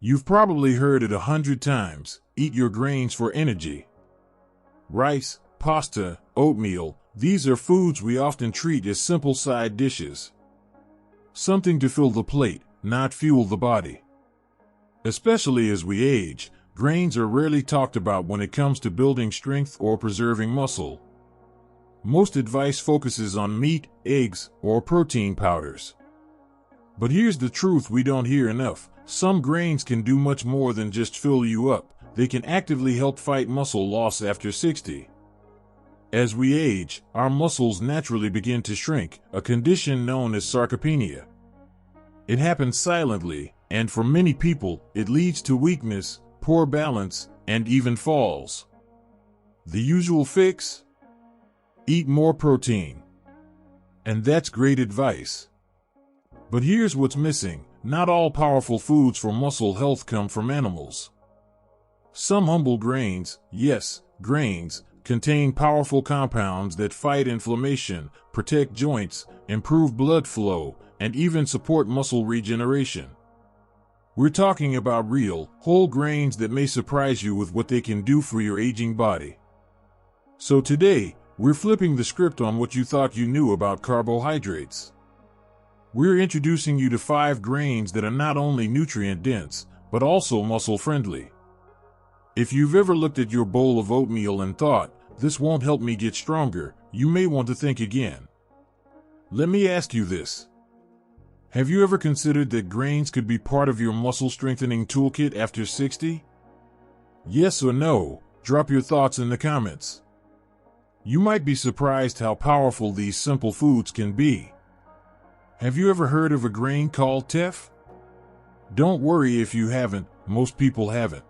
You've probably heard it 100 times, eat your grains for energy. Rice, pasta, oatmeal, these are foods we often treat as simple side dishes. Something to fill the plate, not fuel the body. Especially as we age, grains are rarely talked about when it comes to building strength or preserving muscle. Most advice focuses on meat, eggs, or protein powders. But here's the truth we don't hear enough. Some grains can do much more than just fill you up. They can actively help fight muscle loss after 60. As we age, our muscles naturally begin to shrink, a condition known as sarcopenia. It happens silently, and for many people, it leads to weakness, poor balance, and even falls. The usual fix? Eat more protein. And that's great advice. But here's what's missing. Not all powerful foods for muscle health come from animals. Some humble grains, yes, grains, contain powerful compounds that fight inflammation, protect joints, improve blood flow, and even support muscle regeneration. We're talking about real, whole grains that may surprise you with what they can do for your aging body. So today, we're flipping the script on what you thought you knew about carbohydrates. We're introducing you to 5 grains that are not only nutrient-dense, but also muscle-friendly. If you've ever looked at your bowl of oatmeal and thought, "This won't help me get stronger," you may want to think again. Let me ask you this. Have you ever considered that grains could be part of your muscle-strengthening toolkit after 60? Yes or no? Drop your thoughts in the comments. You might be surprised how powerful these simple foods can be. Have you ever heard of a grain called teff? Don't worry if you haven't, most people haven't.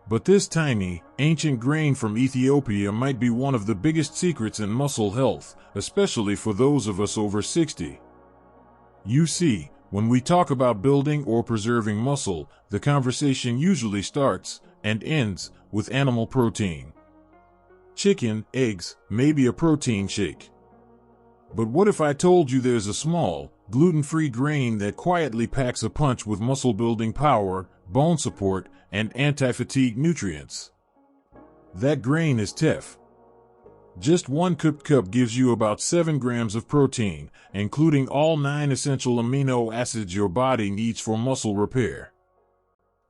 But this tiny, ancient grain from Ethiopia might be one of the biggest secrets in muscle health, especially for those of us over 60. You see, when we talk about building or preserving muscle, the conversation usually starts and ends with animal protein. Chicken, eggs, maybe a protein shake. But what if I told you there's a small, gluten-free grain that quietly packs a punch with muscle-building power, bone support, and anti-fatigue nutrients? That grain is teff. Just one cooked cup gives you about 7 grams of protein, including all 9 essential amino acids your body needs for muscle repair.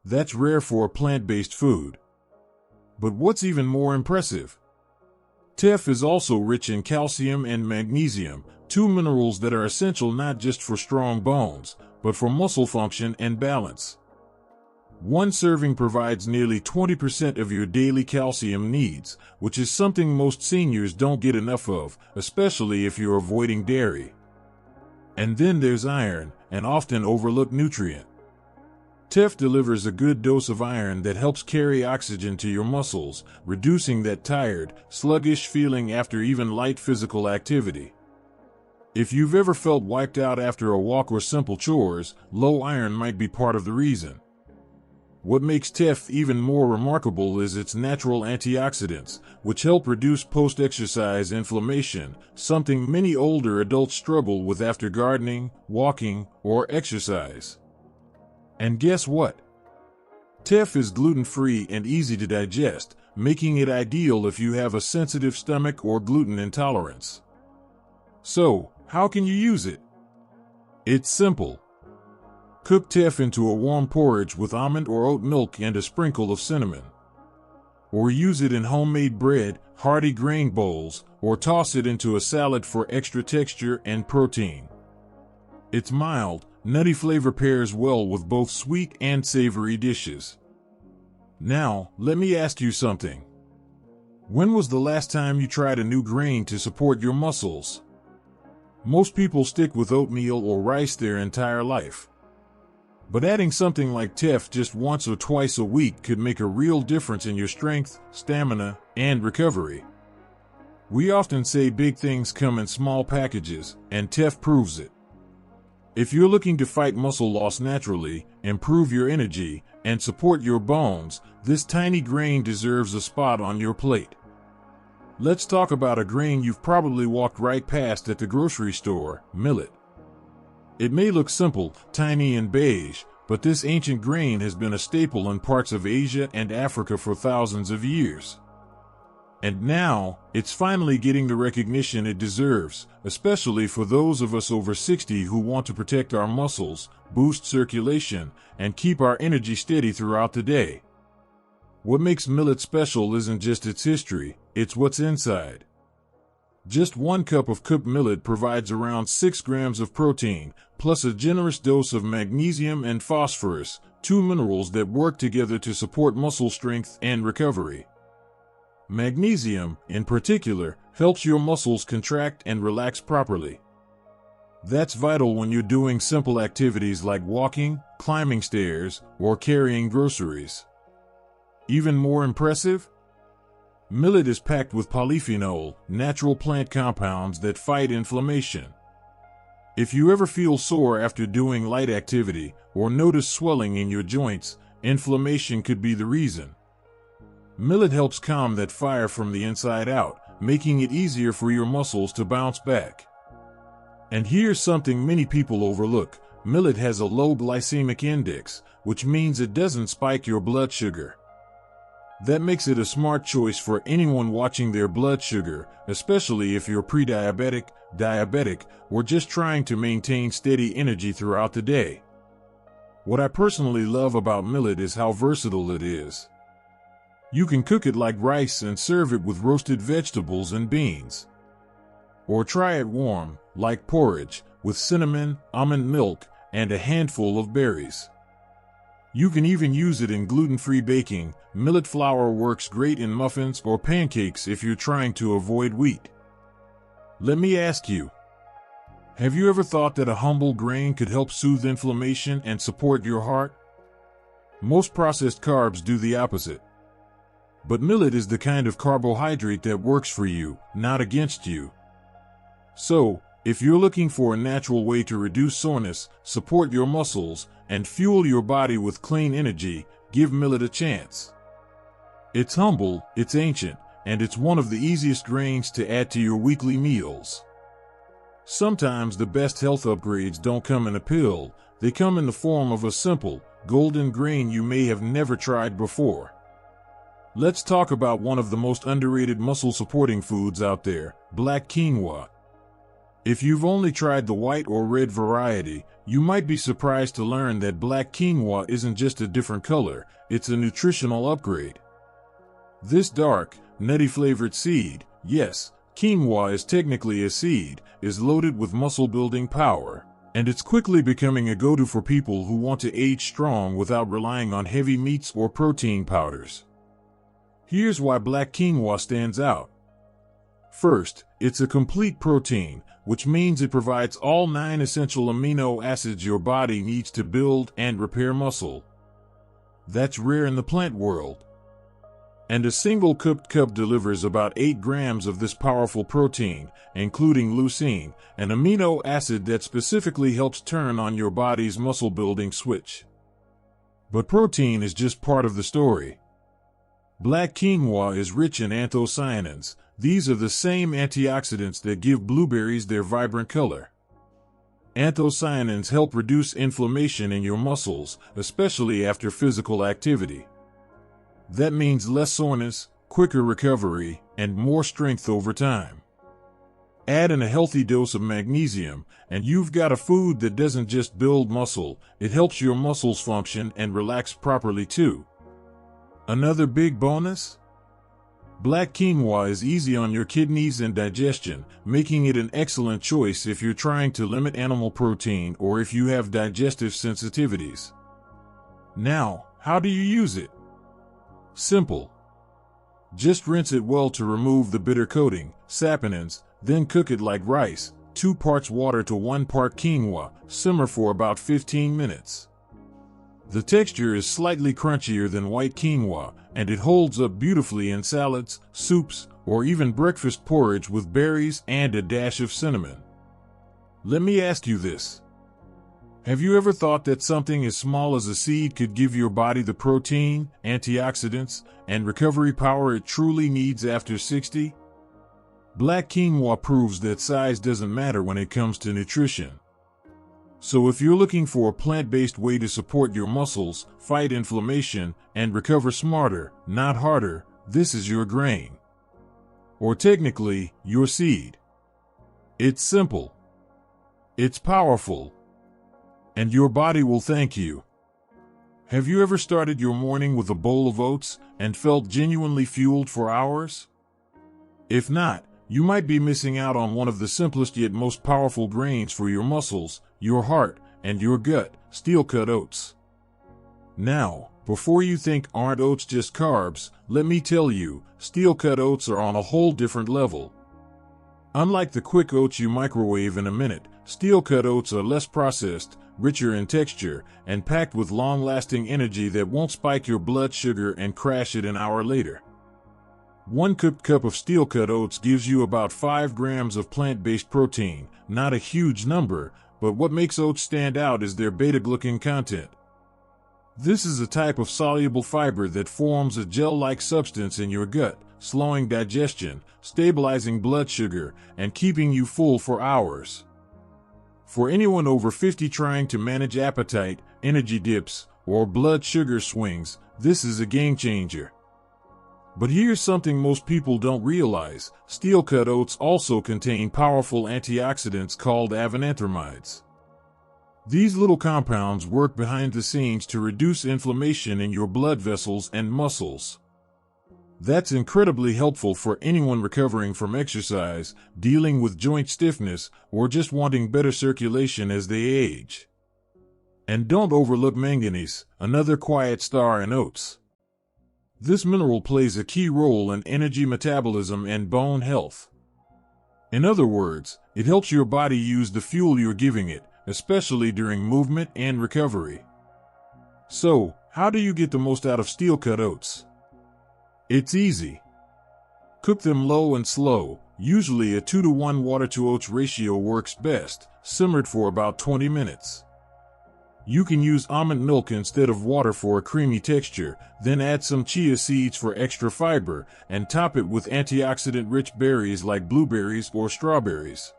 That's rare for a plant-based food. But what's even more impressive? Teff is also rich in calcium and magnesium, 2 minerals that are essential not just for strong bones, but for muscle function and balance. One serving provides nearly 20% of your daily calcium needs, which is something most seniors don't get enough of, especially if you're avoiding dairy. And then there's iron, an often overlooked nutrient. Teff delivers a good dose of iron that helps carry oxygen to your muscles, reducing that tired, sluggish feeling after even light physical activity. If you've ever felt wiped out after a walk or simple chores, low iron might be part of the reason. What makes teff even more remarkable is its natural antioxidants, which help reduce post-exercise inflammation, something many older adults struggle with after gardening, walking, or exercise. And guess what? Teff is gluten-free and easy to digest, making it ideal if you have a sensitive stomach or gluten intolerance. So, how can you use it? It's simple. Cook teff into a warm porridge with almond or oat milk and a sprinkle of cinnamon. Or use it in homemade bread, hearty grain bowls, or toss it into a salad for extra texture and protein. Its mild, nutty flavor pairs well with both sweet and savory dishes. Now, let me ask you something. When was the last time you tried a new grain to support your muscles? Most people stick with oatmeal or rice their entire life. But adding something like teff just once or twice a week could make a real difference in your strength, stamina, and recovery. We often say big things come in small packages, and teff proves it. If you're looking to fight muscle loss naturally, improve your energy, and support your bones, this tiny grain deserves a spot on your plate. Let's talk about a grain you've probably walked right past at the grocery store, millet. It may look simple, tiny and beige, but this ancient grain has been a staple in parts of Asia and Africa for thousands of years. And now, it's finally getting the recognition it deserves, especially for those of us over 60 who want to protect our muscles, boost circulation, and keep our energy steady throughout the day. What makes millet special isn't just its history, it's what's inside. Just 1 cup of cooked millet provides around 6 grams of protein, plus a generous dose of magnesium and phosphorus, 2 minerals that work together to support muscle strength and recovery. Magnesium, in particular, helps your muscles contract and relax properly. That's vital when you're doing simple activities like walking, climbing stairs, or carrying groceries. Even more impressive? Millet is packed with polyphenol, natural plant compounds that fight inflammation. If you ever feel sore after doing light activity or notice swelling in your joints, inflammation could be the reason. Millet helps calm that fire from the inside out, making it easier for your muscles to bounce back. And here's something many people overlook. Millet has a low glycemic index, which means it doesn't spike your blood sugar. That makes it a smart choice for anyone watching their blood sugar, especially if you're pre-diabetic, diabetic, or just trying to maintain steady energy throughout the day. What I personally love about millet is how versatile it is. You can cook it like rice and serve it with roasted vegetables and beans. Or try it warm, like porridge, with cinnamon, almond milk, and a handful of berries. You can even use it in gluten-free baking. Millet flour works great in muffins or pancakes if you're trying to avoid wheat. Let me ask you, have you ever thought that a humble grain could help soothe inflammation and support your heart? Most processed carbs do the opposite. But millet is the kind of carbohydrate that works for you, not against you. So, if you're looking for a natural way to reduce soreness, support your muscles, and fuel your body with clean energy, give millet a chance. It's humble, it's ancient, and it's one of the easiest grains to add to your weekly meals. Sometimes the best health upgrades don't come in a pill, they come in the form of a simple, golden grain you may have never tried before. Let's talk about one of the most underrated muscle-supporting foods out there, black quinoa. If you've only tried the white or red variety, you might be surprised to learn that black quinoa isn't just a different color, it's a nutritional upgrade. This dark, nutty-flavored seed, yes, quinoa is technically a seed, is loaded with muscle-building power, and it's quickly becoming a go-to for people who want to age strong without relying on heavy meats or protein powders. Here's why black quinoa stands out. First, it's a complete protein, which means it provides all 9 essential amino acids your body needs to build and repair muscle. That's rare in the plant world. And a single cooked cup delivers about 8 grams of this powerful protein, including leucine, an amino acid that specifically helps turn on your body's muscle-building switch. But protein is just part of the story. Black quinoa is rich in anthocyanins. These are the same antioxidants that give blueberries their vibrant color. Anthocyanins help reduce inflammation in your muscles, especially after physical activity. That means less soreness, quicker recovery, and more strength over time. Add in a healthy dose of magnesium, and you've got a food that doesn't just build muscle, it helps your muscles function and relax properly too. Another big bonus? Black quinoa is easy on your kidneys and digestion, making it an excellent choice if you're trying to limit animal protein or if you have digestive sensitivities. Now, how do you use it? Simple. Just rinse it well to remove the bitter coating, saponins, then cook it like rice, 2 parts water to 1 part quinoa, simmer for about 15 minutes. The texture is slightly crunchier than white quinoa, and it holds up beautifully in salads, soups, or even breakfast porridge with berries and a dash of cinnamon. Let me ask you this. Have you ever thought that something as small as a seed could give your body the protein, antioxidants, and recovery power it truly needs after 60? Black quinoa proves that size doesn't matter when it comes to nutrition. So if you're looking for a plant-based way to support your muscles, fight inflammation, and recover smarter, not harder, this is your grain. Or technically, your seed. It's simple. It's powerful. And your body will thank you. Have you ever started your morning with a bowl of oats and felt genuinely fueled for hours? If not, you might be missing out on one of the simplest yet most powerful grains for your muscles, your heart, and your gut, steel-cut oats. Now, before you think aren't oats just carbs, let me tell you, steel-cut oats are on a whole different level. Unlike the quick oats you microwave in a minute, steel-cut oats are less processed, richer in texture, and packed with long-lasting energy that won't spike your blood sugar and crash it an hour later. One cooked cup of steel-cut oats gives you about 5 grams of plant-based protein, not a huge number, but what makes oats stand out is their beta-glucan content. This is a type of soluble fiber that forms a gel-like substance in your gut, slowing digestion, stabilizing blood sugar, and keeping you full for hours. For anyone over 50 trying to manage appetite, energy dips, or blood sugar swings, this is a game changer. But here's something most people don't realize. Steel-cut oats also contain powerful antioxidants called avenanthramides. These little compounds work behind the scenes to reduce inflammation in your blood vessels and muscles. That's incredibly helpful for anyone recovering from exercise, dealing with joint stiffness, or just wanting better circulation as they age. And don't overlook manganese, another quiet star in oats. This mineral plays a key role in energy metabolism and bone health. In other words, it helps your body use the fuel you're giving it, especially during movement and recovery. So, how do you get the most out of steel-cut oats? It's easy. Cook them low and slow. Usually a 2-to-1 water-to-oats ratio works best, simmered for about 20 minutes. You can use almond milk instead of water for a creamy texture, then add some chia seeds for extra fiber, and top it with antioxidant-rich berries like blueberries or strawberries.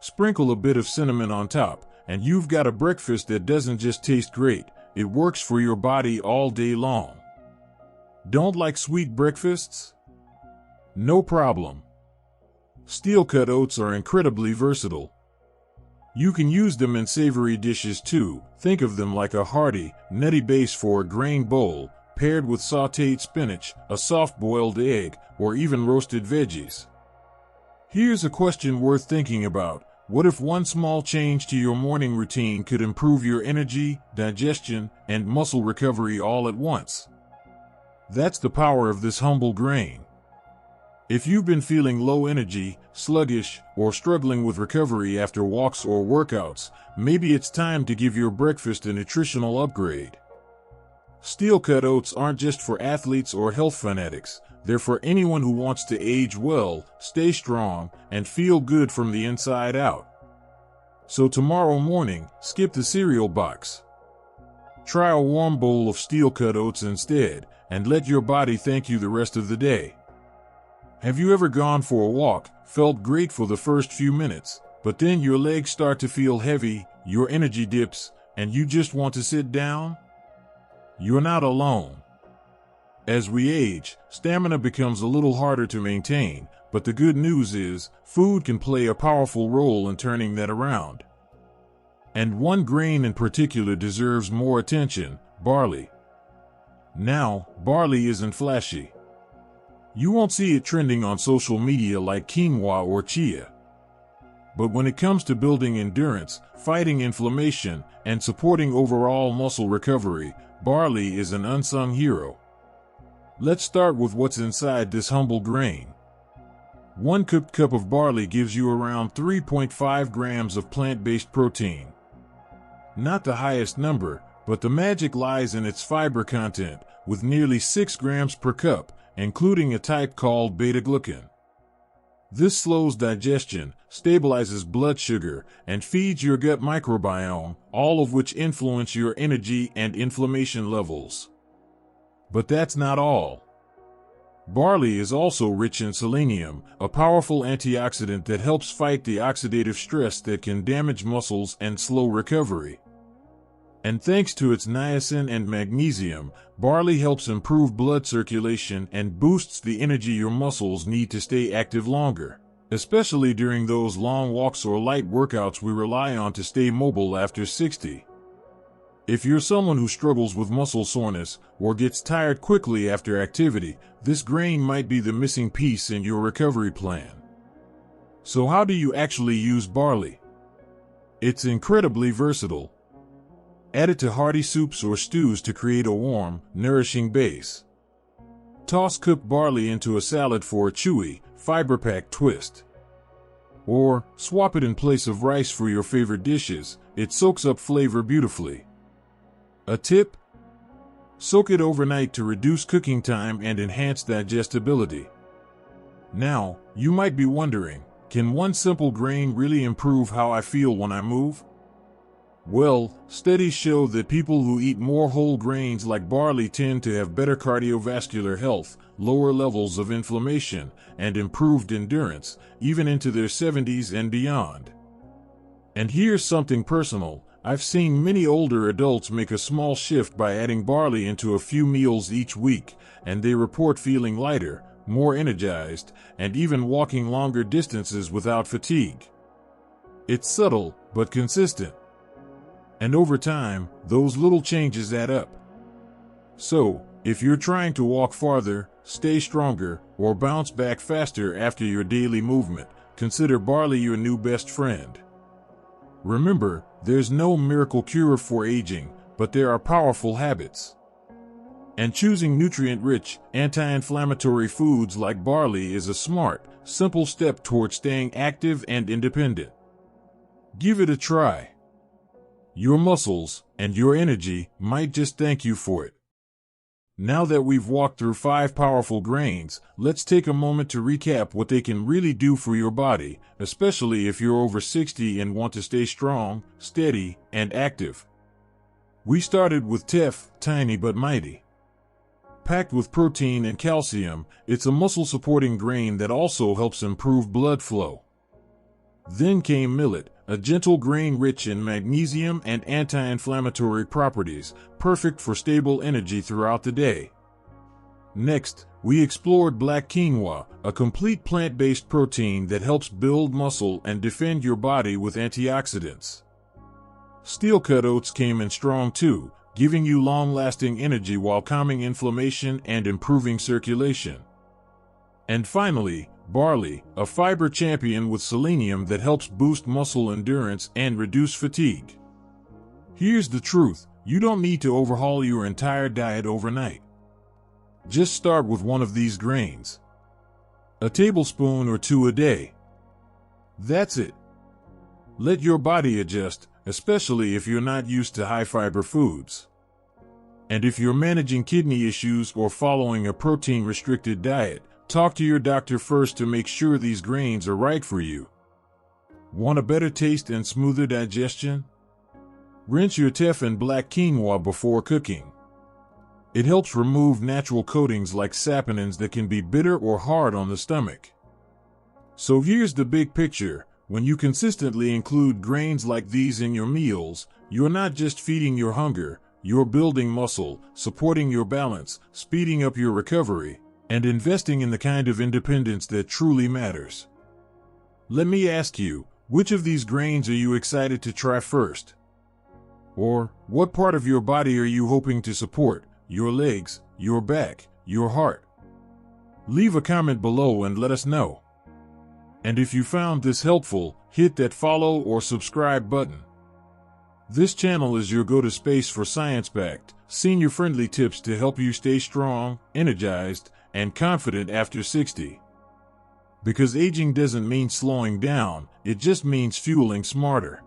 Sprinkle a bit of cinnamon on top, and you've got a breakfast that doesn't just taste great, it works for your body all day long. Don't like sweet breakfasts? No problem. Steel-cut oats are incredibly versatile. You can use them in savory dishes too. Think of them like a hearty, nutty base for a grain bowl, paired with sautéed spinach, a soft-boiled egg, or even roasted veggies. Here's a question worth thinking about. What if one small change to your morning routine could improve your energy, digestion, and muscle recovery all at once? That's the power of this humble grain. If you've been feeling low energy, sluggish, or struggling with recovery after walks or workouts, maybe it's time to give your breakfast a nutritional upgrade. Steel-cut oats aren't just for athletes or health fanatics, they're for anyone who wants to age well, stay strong, and feel good from the inside out. So tomorrow morning, skip the cereal box. Try a warm bowl of steel-cut oats instead, and let your body thank you the rest of the day. Have you ever gone for a walk, felt great for the first few minutes, but then your legs start to feel heavy, your energy dips, and you just want to sit down? You're not alone. As we age, stamina becomes a little harder to maintain, but the good news is, food can play a powerful role in turning that around. And one grain in particular deserves more attention: barley. Now, barley isn't flashy. You won't see it trending on social media like quinoa or chia. But when it comes to building endurance, fighting inflammation, and supporting overall muscle recovery, barley is an unsung hero. Let's start with what's inside this humble grain. One cooked cup of barley gives you around 3.5 grams of plant-based protein. Not the highest number, but the magic lies in its fiber content, with nearly 6 grams per cup, including a type called beta-glucan. This slows digestion, stabilizes blood sugar, and feeds your gut microbiome, all of which influence your energy and inflammation levels. But that's not all. Barley is also rich in selenium, a powerful antioxidant that helps fight the oxidative stress that can damage muscles and slow recovery. And thanks to its niacin and magnesium, barley helps improve blood circulation and boosts the energy your muscles need to stay active longer, especially during those long walks or light workouts we rely on to stay mobile after 60. If you're someone who struggles with muscle soreness or gets tired quickly after activity, this grain might be the missing piece in your recovery plan. So how do you actually use barley? It's incredibly versatile. Add it to hearty soups or stews to create a warm, nourishing base. Toss cooked barley into a salad for a chewy, fiber-packed twist. Or swap it in place of rice for your favorite dishes. It soaks up flavor beautifully. A tip: soak it overnight to reduce cooking time and enhance digestibility. Now, you might be wondering, can one simple grain really improve how I feel when I move? Well, studies show that people who eat more whole grains like barley tend to have better cardiovascular health, lower levels of inflammation, and improved endurance, even into their 70s and beyond. And here's something personal. I've seen many older adults make a small shift by adding barley into a few meals each week, and they report feeling lighter, more energized, and even walking longer distances without fatigue. It's subtle, but consistent. And over time, those little changes add up. So, if you're trying to walk farther, stay stronger, or bounce back faster after your daily movement, consider barley your new best friend. Remember, there's no miracle cure for aging, but there are powerful habits. And choosing nutrient-rich, anti-inflammatory foods like barley is a smart, simple step toward staying active and independent. Give it a try. Your muscles and your energy might just thank you for it. Now that we've walked through 5 powerful grains, let's take a moment to recap what they can really do for your body, especially if you're over 60 and want to stay strong, steady, and active. We started with teff, tiny but mighty. Packed with protein and calcium, it's a muscle-supporting grain that also helps improve blood flow. Then came millet, a gentle grain rich in magnesium and anti-inflammatory properties, perfect for stable energy throughout the day. Next, we explored black quinoa, a complete plant-based protein that helps build muscle and defend your body with antioxidants. Steel-cut oats came in strong too, giving you long-lasting energy while calming inflammation and improving circulation. And finally, barley, a fiber champion with selenium that helps boost muscle endurance and reduce fatigue. Here's the truth: you don't need to overhaul your entire diet overnight. Just start with one of these grains. A tablespoon or 2 a day. That's it. Let your body adjust, especially if you're not used to high-fiber foods. And if you're managing kidney issues or following a protein-restricted diet, talk to your doctor first to make sure these grains are right for you. Want a better taste and smoother digestion? Rinse your teff and black quinoa before cooking. It helps remove natural coatings like saponins that can be bitter or hard on the stomach. So here's the big picture. When you consistently include grains like these in your meals, you're not just feeding your hunger, you're building muscle, supporting your balance, speeding up your recovery, and investing in the kind of independence that truly matters. Let me ask you, which of these grains are you excited to try first? Or, what part of your body are you hoping to support? Your legs, your back, your heart? Leave a comment below and let us know. And if you found this helpful, hit that follow or subscribe button. This channel is your go-to space for science-backed, senior-friendly tips to help you stay strong, energized, and confident after 60. Because aging doesn't mean slowing down, it just means fueling smarter.